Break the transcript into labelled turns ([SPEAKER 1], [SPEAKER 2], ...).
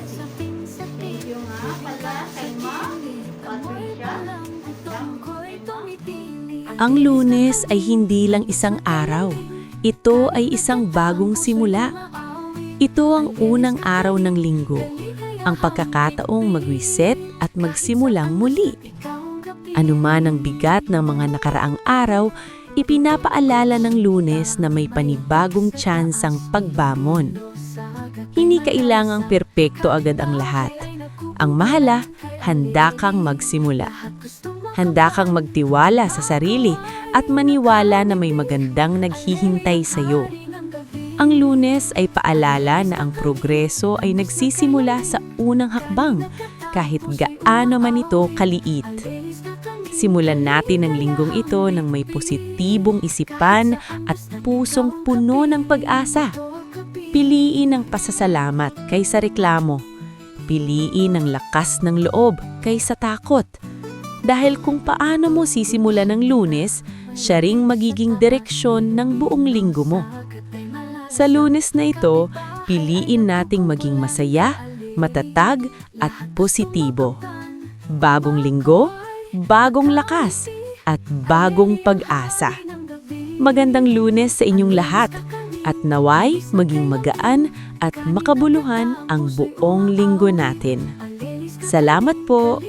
[SPEAKER 1] Thank you nga pala kay Ma'am Patricia.
[SPEAKER 2] Ang Lunes ay hindi lang isang araw. Ito ay isang bagong simula. Ito ang unang araw ng linggo. Ang pagkakataong mag-reset at magsimulang muli. Ano man ang bigat ng mga nakaraang araw, ipinapaalala ng Lunes na may panibagong tsansang pagbangon. Hindi kailangang perpekto agad ang lahat. Ang mahala, handa kang magsimula. Handa kang magtiwala sa sarili at maniwala na may magandang naghihintay sa iyo. Ang Lunes ay paalala na ang progreso ay nagsisimula sa unang hakbang, kahit gaano man ito kaliit. Simulan natin ang linggong ito ng may positibong isipan at pusong puno ng pag-asa. Piliin ang pasasalamat kaysa reklamo. Piliin ang lakas ng loob kaysa takot. Dahil kung paano mo sisimulan ng Lunes, siya ring magiging direksyon ng buong linggo mo. Sa Lunes na ito, piliin nating maging masaya, matatag at positibo. Bagong linggo, bagong lakas, at bagong pag-asa. Magandang Lunes sa inyong lahat at naway maging magaan at makabuluhan ang buong linggo natin. Salamat po!